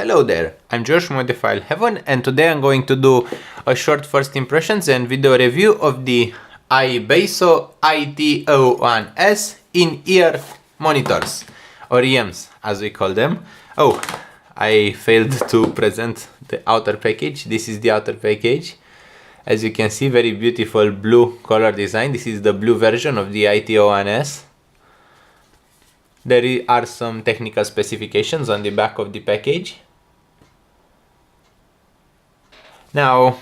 Hello there, I'm Josh from Audiophile-Heaven, and today I'm going to do a short first impressions and video review of the iBasso IT01S in-ear monitors, or IEMs as we call them. Oh, I failed to present the outer package. This is the outer package. As you can see, very beautiful blue color design. This is the blue version of the IT01S. There are some technical specifications on the back of the package. Now,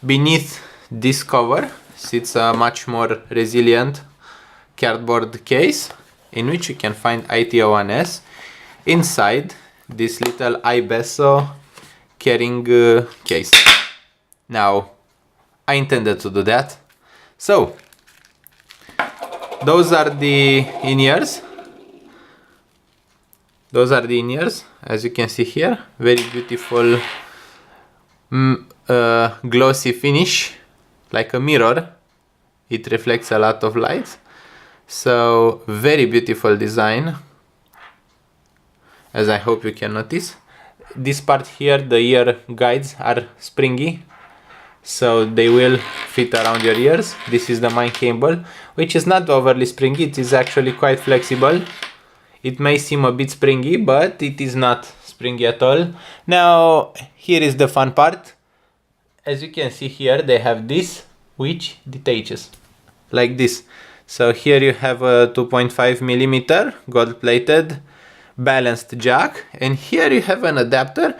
beneath this cover sits a much more resilient cardboard case in which you can find IT01S inside this little iBasso carrying case. Now, I intended to do that. So, those are the in-ears. Those are the in-ears, as you can see here. Very beautiful glossy finish, like a mirror. It reflects a lot of light. So, very beautiful design, as I hope you can notice. This part here, the ear guides are springy, so they will fit around your ears. This is the main cable, which is not overly springy. It is actually quite flexible. It may seem a bit springy, but it is not springy at all. Now, here is the fun part. As you can see here, they have this, which detaches like this. So here you have a 2.5mm gold-plated balanced jack, and here you have an adapter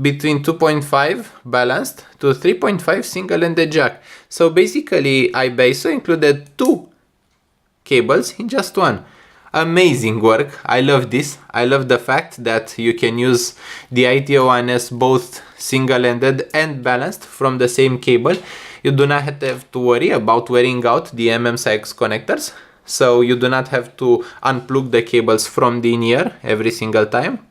between 2.5 balanced to 3.5 single-ended jack. So basically, iBasso included two cables in just one. Amazing work. I love this. I love the fact that you can use the IT01S both single-ended and balanced from the same cable. You do not have to worry about wearing out the IEMs connectors. So you do not have to unplug the cables from the in-ear every single time.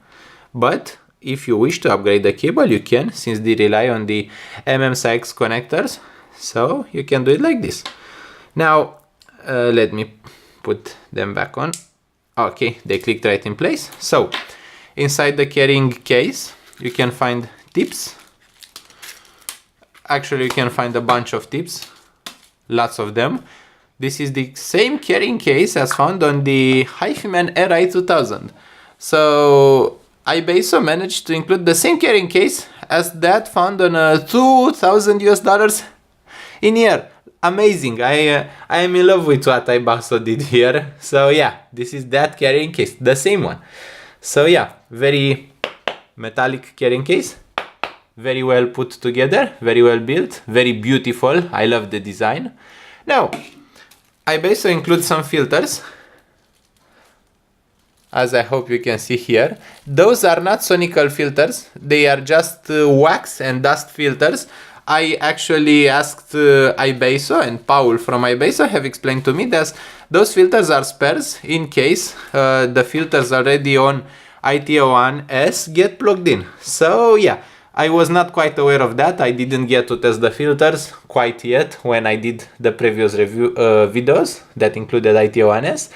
But if you wish to upgrade the cable, you can, since they rely on the IEMs connectors. So you can do it like this. Now, let me put them back on. Okay, they clicked right in place. So, inside the carrying case, you can find tips. Actually, you can find a bunch of tips, lots of them. This is the same carrying case as found on the HiFiMan RI2000. So, iBasso managed to include the same carrying case as that found on a $2,000 in here. Amazing. I am in love with what iBasso did here. So yeah, this is that carrying case, the same one. So yeah, very metallic carrying case, very well put together, very well built, very beautiful. I love the design. Now, iBasso includes some filters, as I hope you can see here. Those are not sonical filters, they are just wax and dust filters. I actually asked iBasso, and Paul from iBasso have explained to me that those filters are spares in case the filters already on IT01S get plugged in. So yeah, I was not quite aware of that. I didn't get to test the filters quite yet when I did the previous review videos that included IT01S.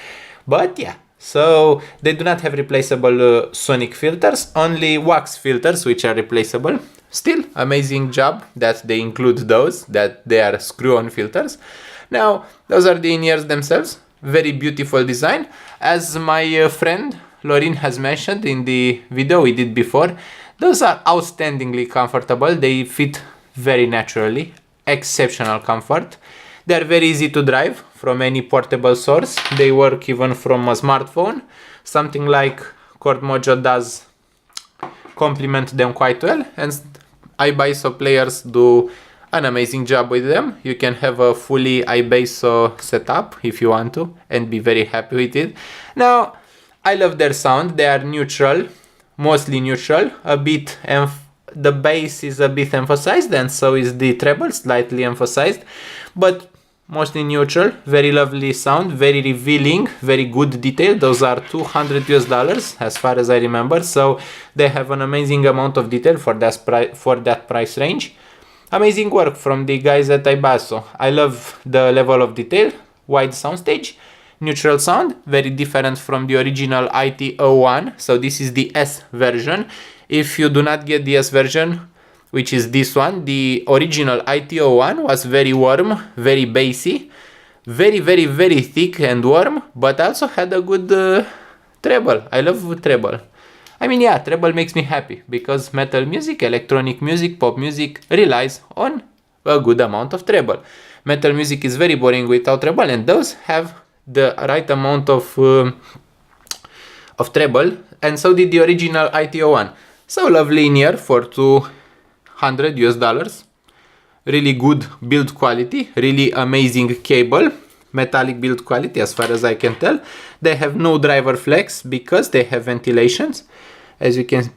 But yeah, so they do not have replaceable sonic filters, only wax filters which are replaceable. Still, amazing job that they include those, that they are screw-on filters. Now, those are the in-ears themselves. Very beautiful design. As my friend Lauren has mentioned in the video we did before, those are outstandingly comfortable. They fit very naturally. Exceptional comfort. They are very easy to drive from any portable source. They work even from a smartphone. Something like Chord Mojo does complement them quite well, and iBasso players do an amazing job with them. You can have a fully iBasso setup if you want to and be very happy with it. Now, I love their sound. They are neutral, mostly neutral. A bit the bass is a bit emphasized, and so is the treble, slightly emphasized, but mostly neutral. Very lovely sound, very revealing, very good detail. Those are $200 as far as I remember, so they have an amazing amount of detail for that price range. Amazing work from the guys at iBasso. I love the level of detail, wide soundstage, neutral sound, very different from the original IT01. So this is the S version. If you do not get the S version, which is this one, the original IT01 was very warm, very bassy, very thick and warm, but also had a good treble. I love treble. I mean, yeah, treble makes me happy because metal music, electronic music, pop music relies on a good amount of treble. Metal music is very boring without treble, and those have the right amount of treble, and so did the original IT01. So lovely in ear for $200 US. Really good build quality, really amazing cable, metallic build quality as far as I can tell. They have no driver flex because they have ventilations. As you can,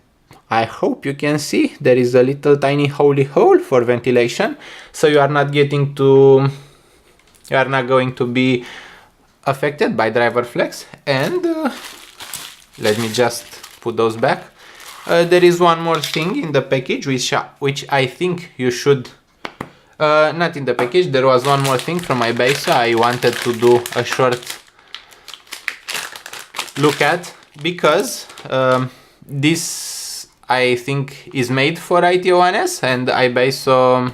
I hope you can see, there is a little tiny holy hole for ventilation, so you are not going to be affected by driver flex. And let me just put those back. There is one more thing in the package which I think you should not in the package. There was one more thing from iBasso I wanted to do a short look at, because this I think is made for IT01S and iBasso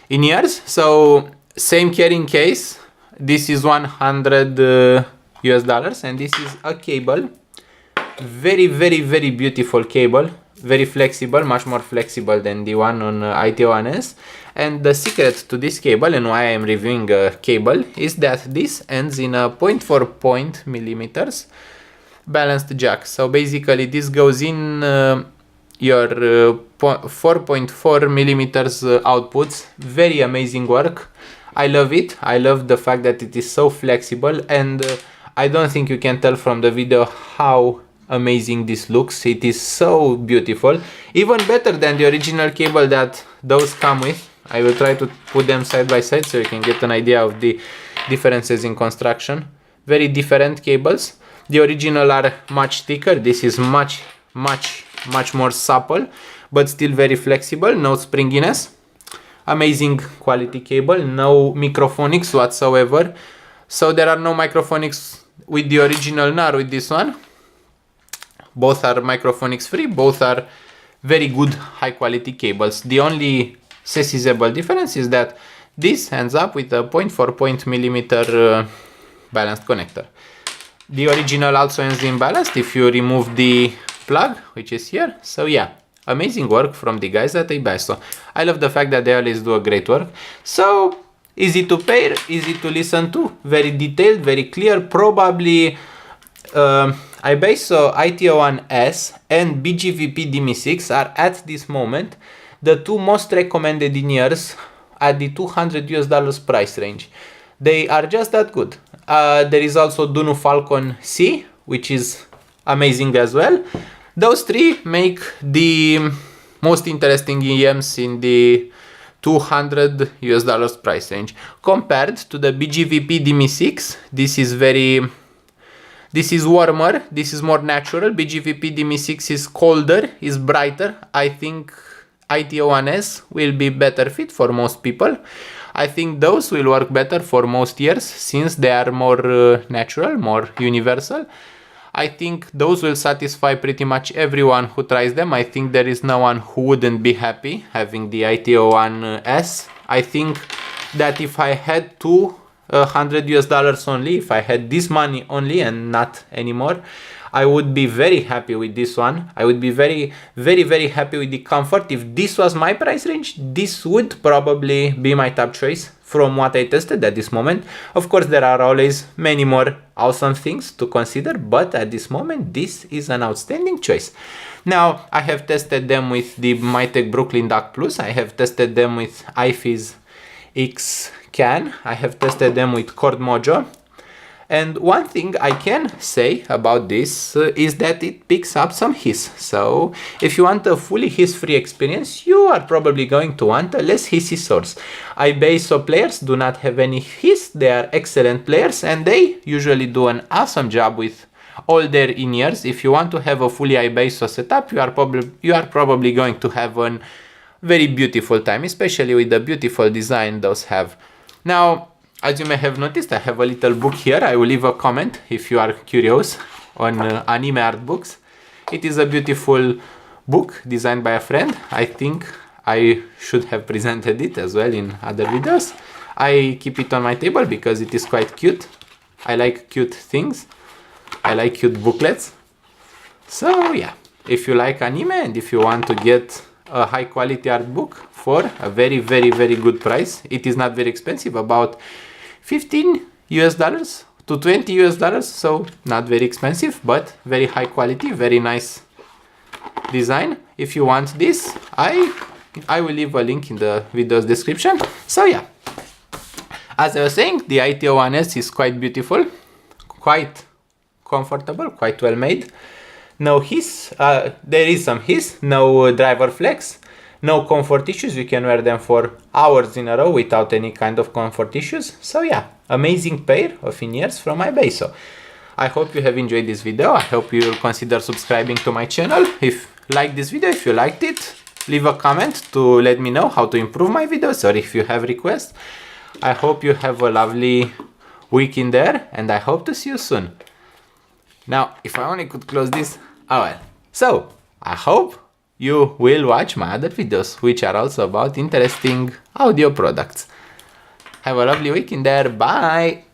in-ears. So same carrying case. This is $100 US, and this is a cable. Very beautiful cable, very flexible, much more flexible than the one on IT01S. And the secret to this cable, and why I am reviewing a cable, is that this ends in a 0.4 millimeters balanced jack. So basically this goes in your 4.4 millimeters outputs. Very amazing work. I love it. I love the fact that it is so flexible, and I don't think you can tell from the video how amazing this looks. It is so beautiful, even better than the original cable that those come with. I will try to put them side by side so you can get an idea of the differences in construction. Very different cables. The original are much thicker. This is much more supple, but still very flexible. No springiness. Amazing quality cable. No microphonics whatsoever. So there are no microphonics with the original nor with this one. Both are microphonics free. Both are very good high quality cables. The only sizable difference is that this ends up with a 0.4 millimeter balanced connector. The original also ends in balanced if you remove the plug, which is here. So yeah, amazing work from the guys at iBasso. I love the fact that they always do a great work. So easy to pair, easy to listen to, very detailed, very clear. Probably iBasso IT01S and BGVP DMI6 are at this moment the two most recommended in-ears at the $200 price range. They are just that good. There is also Dunu Falcon C, which is amazing as well. Those three make the most interesting IEMs in the $200 price range. Compared to the BGVP DMI6, this is warmer, this is more natural. BGVP DMI6 is colder, is brighter. I think IT01S will be better fit for most people. I think those will work better for most ears since they are more natural, more universal. I think those will satisfy pretty much everyone who tries them. I think there is no one who wouldn't be happy having the IT01S. I think that if I had $200 only, if I had this money only and not anymore, I would be very happy with this one. I would be very happy with the comfort. If this was my price range, this would probably be my top choice from what I tested at this moment. Of course, there are always many more awesome things to consider, but at this moment, this is an outstanding choice. Now, I have tested them with the Mytek Brooklyn DAC Plus. I have tested them with iFizz X Can. I have tested them with Chord Mojo. And one thing I can say about this is that it picks up some hiss. So if you want a fully hiss-free experience, you are probably going to want a less hissy source. iBasso players do not have any hiss. They are excellent players and they usually do an awesome job with all their in-ears. If you want to have a fully iBasso setup, you are probably going to have a very beautiful time, especially with the beautiful design those have. Now, As you may have noticed, I have a little book here. I will leave a comment if you are curious on anime art books. It is a beautiful book designed by a friend. I think I should have presented it as well in other videos. I keep it on my table because it is quite cute. I like cute things. I like cute booklets. So yeah, if you like anime and if you want to get a high quality art book for a very, very, very good price, it is not very expensive, about $15 to $20, so not very expensive, but very high quality, very nice design. If you want this, I will leave a link in the video's description. So yeah, as I was saying, the IT01S is quite beautiful, quite comfortable, quite well made. No hiss, there is some hiss, no driver flex, no comfort issues. You can wear them for hours in a row without any kind of comfort issues. So yeah, amazing pair of in-ears from iBasso. I hope you have enjoyed this video. I hope you will consider subscribing to my channel. If you liked this video, if you liked it, leave a comment to let me know how to improve my videos, or if you have requests. I hope you have a lovely week in there, and I hope to see you soon. Now, if I only could close this. Oh well. So, I hope you will watch my other videos, which are also about interesting audio products. Have a lovely week in there. Bye!